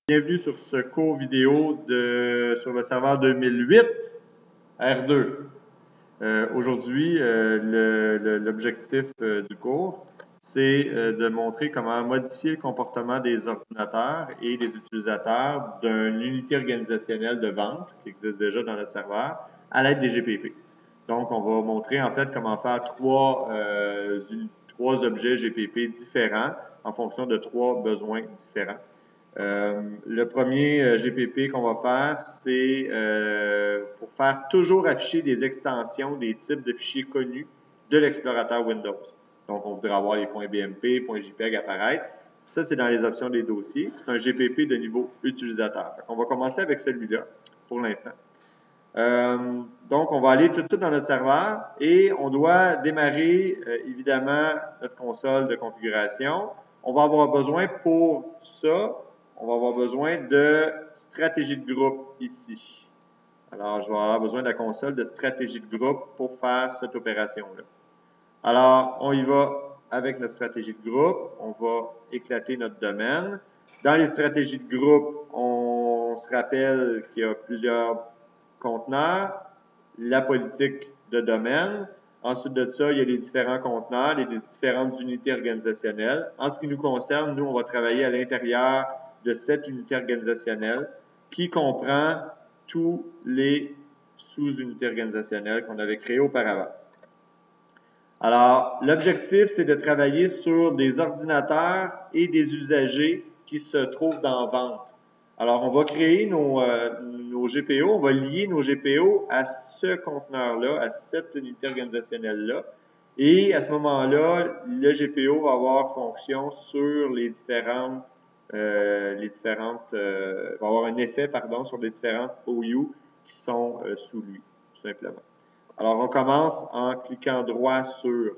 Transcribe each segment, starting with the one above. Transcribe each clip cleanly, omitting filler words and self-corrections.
Bienvenue sur ce cours vidéo sur le serveur 2008 R2. Aujourd'hui, l'objectif du cours, c'est de montrer comment modifier le comportement des ordinateurs et des utilisateurs d'une unité organisationnelle de vente qui existe déjà dans notre serveur à l'aide des GPP. Donc, on va montrer en fait comment faire trois objets GPP différents en fonction de trois besoins différents. Le premier GPP qu'on va faire, c'est pour faire toujours afficher des extensions des types de fichiers connus de l'explorateur Windows. Donc, on voudrait avoir les .bmp, .jpeg apparaître. Ça, c'est dans les options des dossiers. C'est un GPP de niveau utilisateur. On va commencer avec celui-là pour l'instant. Donc, on va aller tout de suite dans notre serveur et on doit démarrer évidemment notre console de configuration. On va avoir besoin pour ça, on va avoir besoin de stratégie de groupe ici. Alors, je vais avoir besoin de la console de stratégie de groupe pour faire cette opération-là. Alors, on y va avec notre stratégie de groupe. On va éclater notre domaine. Dans les stratégies de groupe, on se rappelle qu'il y a plusieurs conteneurs, la politique de domaine. Ensuite de ça, il y a les différents conteneurs, les différentes unités organisationnelles. En ce qui nous concerne, nous, on va travailler à l'intérieur de cette unité organisationnelle qui comprend tous les sous-unités organisationnelles qu'on avait créées auparavant. Alors, l'objectif, c'est de travailler sur des ordinateurs et des usagers qui se trouvent dans vente. Alors, on va créer nos GPO, on va lier nos GPO à ce conteneur-là, à cette unité organisationnelle-là. Et à ce moment-là, le GPO va avoir fonction sur va avoir un effet, sur les différentes OU qui sont sous lui, tout simplement. Alors, on commence en cliquant droit sur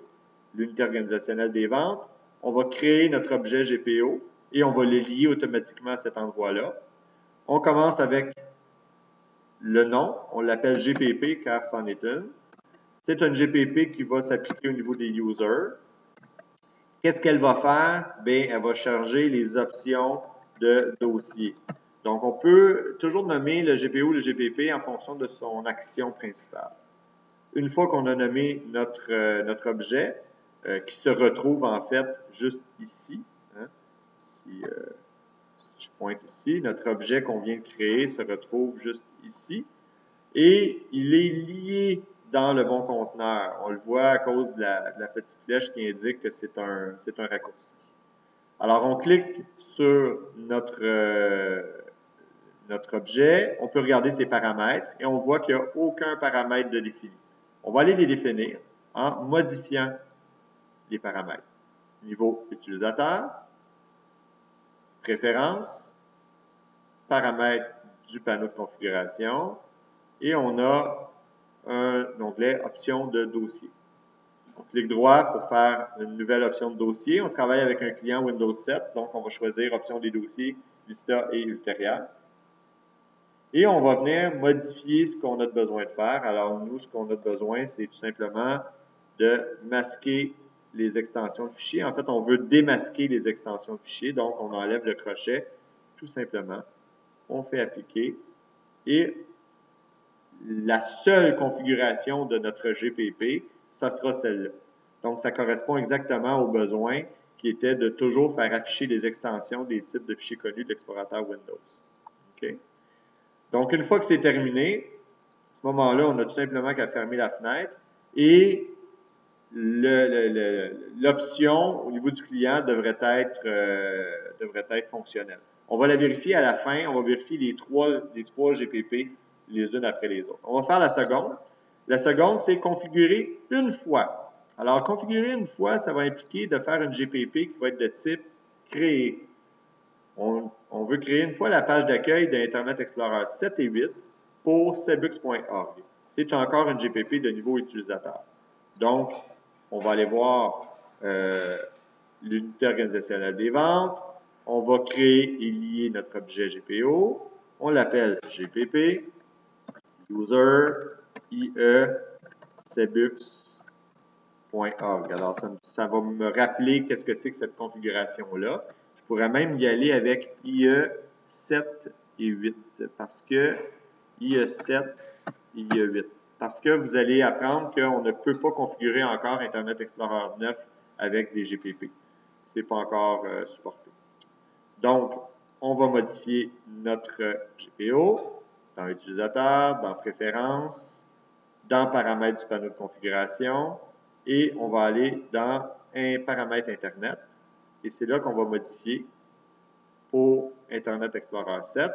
l'unité organisationnelle des ventes. On va créer notre objet GPO et on va le lier automatiquement à cet endroit-là. On commence avec le nom. On l'appelle GPP car c'en est une. C'est un GPP qui va s'appliquer au niveau des users. Qu'est-ce qu'elle va faire? Bien, elle va charger les options de dossier. Donc, on peut toujours nommer le GPO ou le GPP en fonction de son action principale. Une fois qu'on a nommé notre objet, qui se retrouve en fait juste ici, hein, si je pointe ici, notre objet qu'on vient de créer se retrouve juste ici, et il est lié dans le bon conteneur. On le voit à cause de la petite flèche qui indique que c'est un raccourci. Alors, on clique sur notre objet, on peut regarder ses paramètres, et on voit qu'il n'y a aucun paramètre de défini. On va aller les définir en modifiant les paramètres. Niveau utilisateur, préférences, paramètres du panneau de configuration, et on a un onglet option de dossier. On clique droit pour faire une nouvelle option de dossier. On travaille avec un client Windows 7, donc on va choisir option des dossiers, Vista et ultérieure. Et on va venir modifier ce qu'on a besoin de faire. Alors, nous, ce qu'on a besoin, c'est tout simplement de masquer les extensions de fichiers. En fait, on veut démasquer les extensions de fichiers. Donc, on enlève le crochet, tout simplement. On fait appliquer. Et la seule configuration de notre GPP, ça sera celle-là. Donc, ça correspond exactement au besoin qui était de toujours faire afficher les extensions des types de fichiers connus de l'explorateur Windows. OK? Donc, une fois que c'est terminé, à ce moment-là, on a tout simplement qu'à fermer la fenêtre et l'option au niveau du client devrait être fonctionnelle. On va la vérifier à la fin, on va vérifier les trois GPP les unes après les autres. On va faire la seconde. La seconde, c'est configurer une fois. Alors, configurer une fois, ça va impliquer de faire une GPP qui va être de type créer. On veut créer une fois la page d'accueil d'Internet Explorer 7 et 8 pour cebux.org. C'est encore une GPP de niveau utilisateur. Donc, on va aller voir l'unité organisationnelle des ventes. On va créer et lier notre objet GPO. On l'appelle GPP, user, IE, cebux.org. Alors, ça va me rappeler qu'est-ce que c'est que cette configuration-là. Je pourrais même y aller avec IE 7 et 8 parce que il y a 7 et il y a 8. Parce que vous allez apprendre qu'on ne peut pas configurer encore Internet Explorer 9 avec des GPP. Ce n'est pas encore supporté. Donc, on va modifier notre GPO dans Utilisateur, dans Préférences, dans Paramètres du panneau de configuration et on va aller dans un paramètre Internet. Et c'est là qu'on va modifier pour Internet Explorer 7.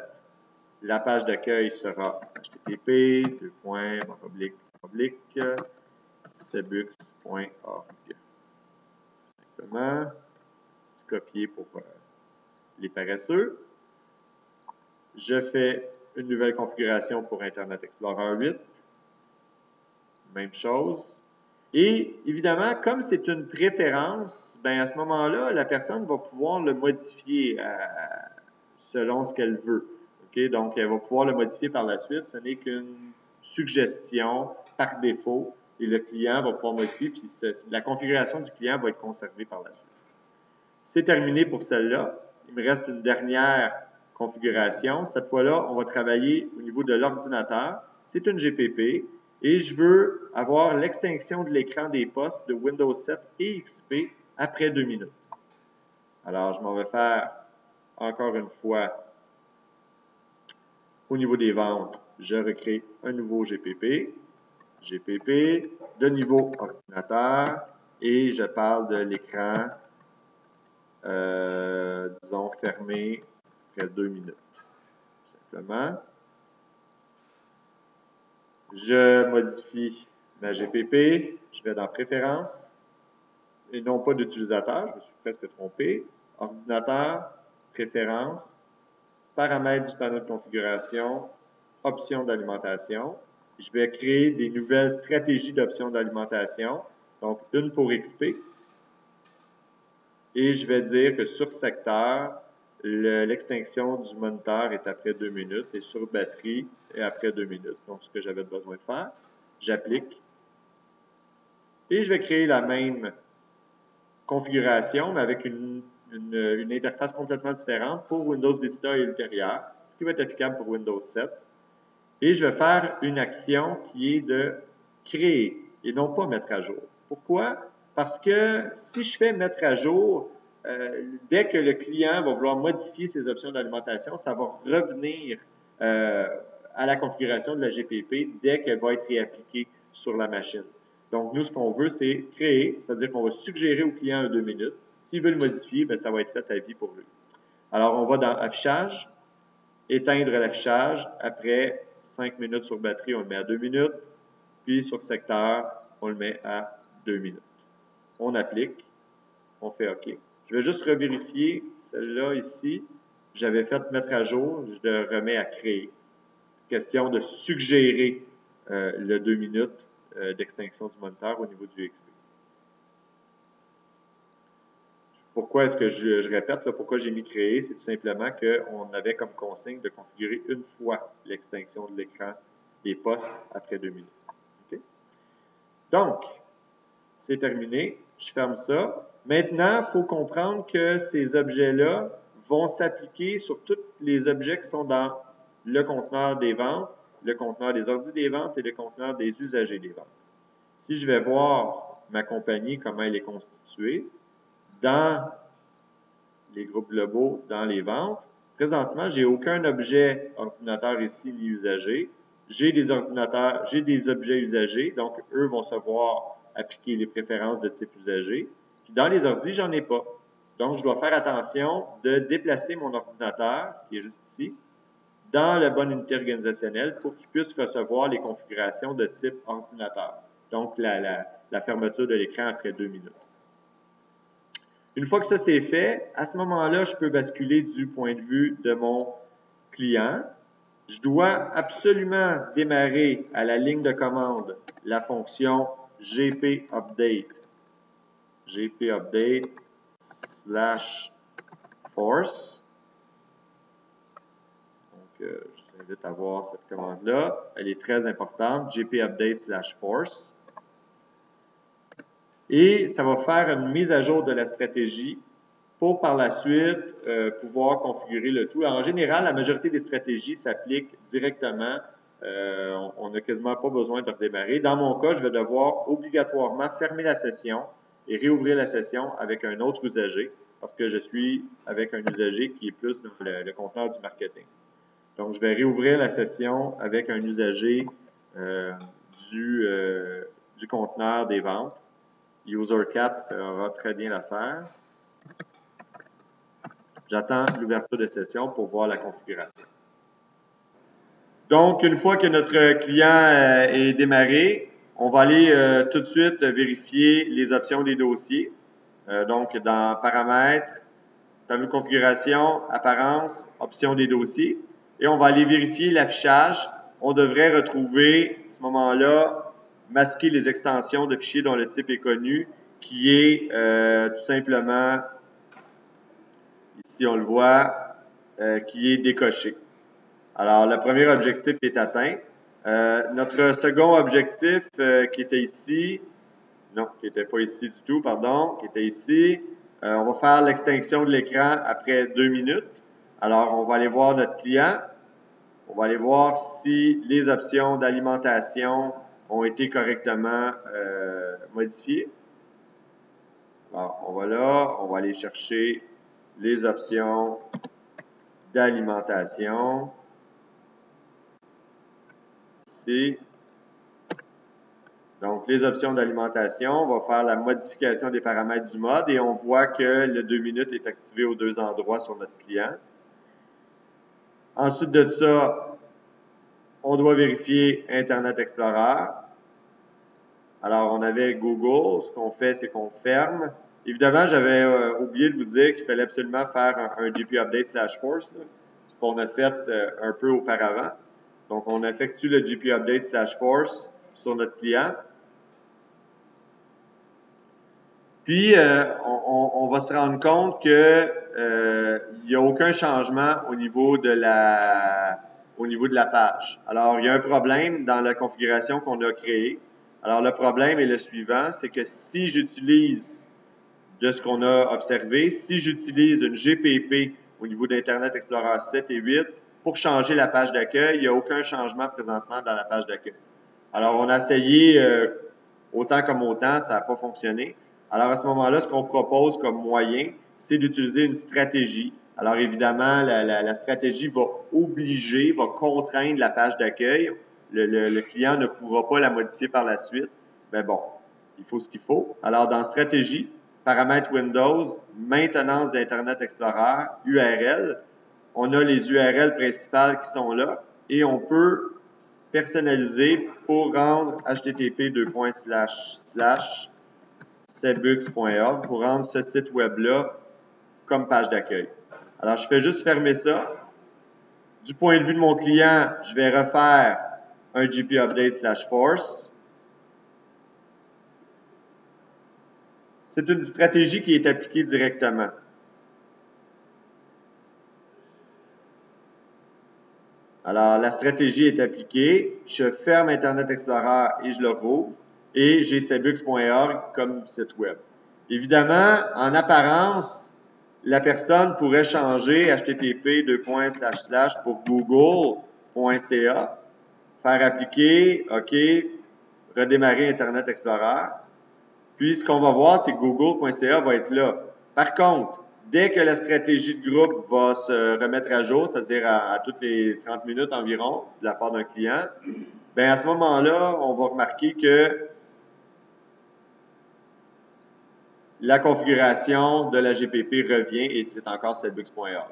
La page d'accueil sera http://sebux.org. Simplement, copier pour les paresseux. Je fais une nouvelle configuration pour Internet Explorer 8. Même chose. Et évidemment, comme c'est une préférence, ben à ce moment-là, la personne va pouvoir le modifier selon ce qu'elle veut. Okay? Donc, elle va pouvoir le modifier par la suite. Ce n'est qu'une suggestion par défaut et le client va pouvoir modifier, puis la configuration du client va être conservée par la suite. C'est terminé pour celle-là. Il me reste une dernière configuration. Cette fois-là, on va travailler au niveau de l'ordinateur. C'est une GPP et je veux avoir l'extinction de l'écran des postes de Windows 7 et XP après 2 minutes. Alors, je m'en vais faire encore une fois au niveau des ventes. Je recrée un nouveau GPP. GPP de niveau ordinateur et je parle de l'écran disons, fermé après 2 minutes. Simplement. Je modifie ma GPP. Je vais dans Préférences. Et non pas d'utilisateur. Je me suis presque trompé. Ordinateur, Préférences, Paramètres du panneau de configuration, Options d'alimentation. Je vais créer des nouvelles stratégies d'options d'alimentation. Donc, une pour XP. Et je vais dire que sur secteur, l'extinction du moniteur est après 2 minutes et sur batterie est après 2 minutes. Donc, ce que j'avais besoin de faire, j'applique. Et je vais créer la même configuration, mais avec une interface complètement différente pour Windows Vista et ultérieur, ce qui va être applicable pour Windows 7. Et je vais faire une action qui est de créer et non pas mettre à jour. Pourquoi? Parce que si je fais mettre à jour, dès que le client va vouloir modifier ses options d'alimentation, ça va revenir à la configuration de la GPP dès qu'elle va être réappliquée sur la machine. Donc, nous, ce qu'on veut, c'est créer, c'est-à-dire qu'on va suggérer au client un 2 minutes. S'il veut le modifier, bien, ça va être fait à vie pour lui. Alors, on va dans Affichage, éteindre l'affichage. Après 5 minutes sur batterie, on le met à 2 minutes. Puis sur secteur, on le met à 2 minutes. On applique. On fait OK. Je vais juste revérifier celle-là ici. J'avais fait mettre à jour. Je le remets à créer. Question de suggérer le 2 minutes d'extinction du moniteur au niveau du XP. Pourquoi est-ce que je répète, là, pourquoi j'ai mis créer? C'est tout simplement qu'on avait comme consigne de configurer une fois l'extinction de l'écran des postes après 2 minutes. Okay? Donc, c'est terminé. Je ferme ça. Maintenant, il faut comprendre que ces objets-là vont s'appliquer sur tous les objets qui sont dans le conteneur des ventes, le conteneur des ordi des ventes et le conteneur des usagers des ventes. Si je vais voir ma compagnie, comment elle est constituée, dans les groupes globaux, dans les ventes, présentement, j'ai aucun objet ordinateur ici ni usager. J'ai des ordinateurs, j'ai des objets usagers, donc eux vont savoir appliquer les préférences de type usager. Puis dans les ordis, j'en ai pas. Donc, je dois faire attention de déplacer mon ordinateur, qui est juste ici, dans la bonne unité organisationnelle pour qu'il puisse recevoir les configurations de type ordinateur. Donc, la fermeture de l'écran après 2 minutes. Une fois que ça c'est fait, à ce moment-là, je peux basculer du point de vue de mon client. Je dois absolument démarrer à la ligne de commande la fonction gpupdate. gpupdate/force. Donc, je vous invite à voir cette commande-là. Elle est très importante, gpupdate/force. Et ça va faire une mise à jour de la stratégie pour par la suite pouvoir configurer le tout. Alors, en général, la majorité des stratégies s'appliquent directement. On n'a quasiment pas besoin de redémarrer. Dans mon cas, je vais devoir obligatoirement fermer la session et réouvrir la session avec un autre usager parce que je suis avec un usager qui est plus dans le conteneur du marketing. Donc, je vais réouvrir la session avec un usager du conteneur des ventes. User4 aura très bien l'affaire. J'attends l'ouverture de session pour voir la configuration. Donc, une fois que notre client est démarré, on va aller tout de suite vérifier les options des dossiers. Donc, dans Paramètres, tableau de configuration, Apparence, Options des dossiers. Et on va aller vérifier l'affichage. On devrait retrouver, à ce moment-là, masquer les extensions de fichiers dont le type est connu, qui est tout simplement, ici on le voit, qui est décoché. Alors, le premier objectif est atteint. Notre second objectif qui était ici, non, qui n'était pas ici du tout, pardon, qui était ici, on va faire l'extinction de l'écran après 2 minutes. Alors, on va aller voir notre client. On va aller voir si les options d'alimentation ont été correctement modifiées. Alors, on va là, on va aller chercher les options d'alimentation. Ici. Donc, les options d'alimentation, on va faire la modification des paramètres du mode et on voit que le 2 minutes est activé aux deux endroits sur notre client. Ensuite de ça, on doit vérifier Internet Explorer. Alors, on avait Google. Ce qu'on fait, c'est qu'on ferme. Évidemment, j'avais oublié de vous dire qu'il fallait absolument faire un GP Update /force, ce qu'on a fait un peu auparavant. Donc, on effectue le GP Update /force sur notre client. Puis, on va se rendre compte que il n'y a aucun changement au niveau de la page. Alors, il y a un problème dans la configuration qu'on a créée. Alors, le problème est le suivant, c'est que si j'utilise de ce qu'on a observé, si j'utilise une GPP au niveau d'Internet Explorer 7 et 8 pour changer la page d'accueil, il n'y a aucun changement présentement dans la page d'accueil. Alors, on a essayé autant comme autant, ça n'a pas fonctionné. Alors, à ce moment-là, ce qu'on propose comme moyen, c'est d'utiliser une stratégie. Alors, évidemment, la stratégie va obliger, va contraindre la page d'accueil. Le client ne pourra pas la modifier par la suite. Mais bon, il faut ce qu'il faut. Alors, dans Stratégie, Paramètres Windows, Maintenance d'Internet Explorer, URL, on a les URL principales qui sont là et on peut personnaliser pour rendre http://sebux.org pour rendre ce site web-là comme page d'accueil. Alors, je fais juste fermer ça. Du point de vue de mon client, je vais refaire un GP Update /force. C'est une stratégie qui est appliquée directement. Alors, la stratégie est appliquée. Je ferme Internet Explorer et je le rouvre. Et j'ai sebux.org comme site web. Évidemment, en apparence, la personne pourrait changer http:// pour google.ca, faire appliquer, OK, redémarrer Internet Explorer. Puis, ce qu'on va voir, c'est que google.ca va être là. Par contre, dès que la stratégie de groupe va se remettre à jour, c'est-à-dire à toutes les 30 minutes environ, de la part d'un client, bien à ce moment-là, on va remarquer que la configuration de la GPP revient et c'est encore sebux.org.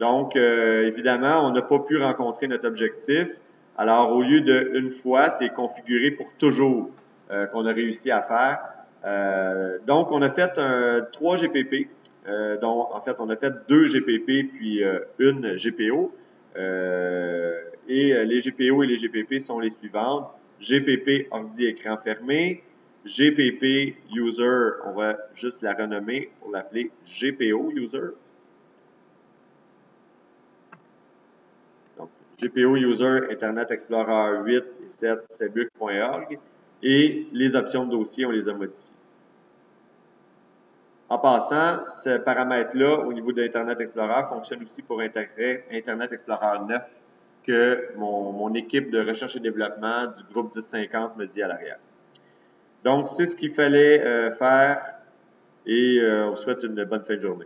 Donc, évidemment, on n'a pas pu rencontrer notre objectif. Alors, au lieu d'une fois, c'est configuré pour toujours qu'on a réussi à faire. Donc, on a fait 3 GPP. Donc, en fait, on a fait 2 GPP puis une GPO. Et les GPO et les GPP sont les suivantes. GPP ordi écran fermé. GPP user, on va juste la renommer pour l'appeler GPO user. Donc, GPO user Internet Explorer 8 et 7 sebux.org et les options de dossier, on les a modifiées. En passant, ce paramètre-là, au niveau de Internet Explorer, fonctionne aussi pour Internet Explorer 9 que mon équipe de recherche et développement du groupe 1050 me dit à l'arrière. Donc, c'est ce qu'il fallait faire et on vous souhaite une bonne fin de journée.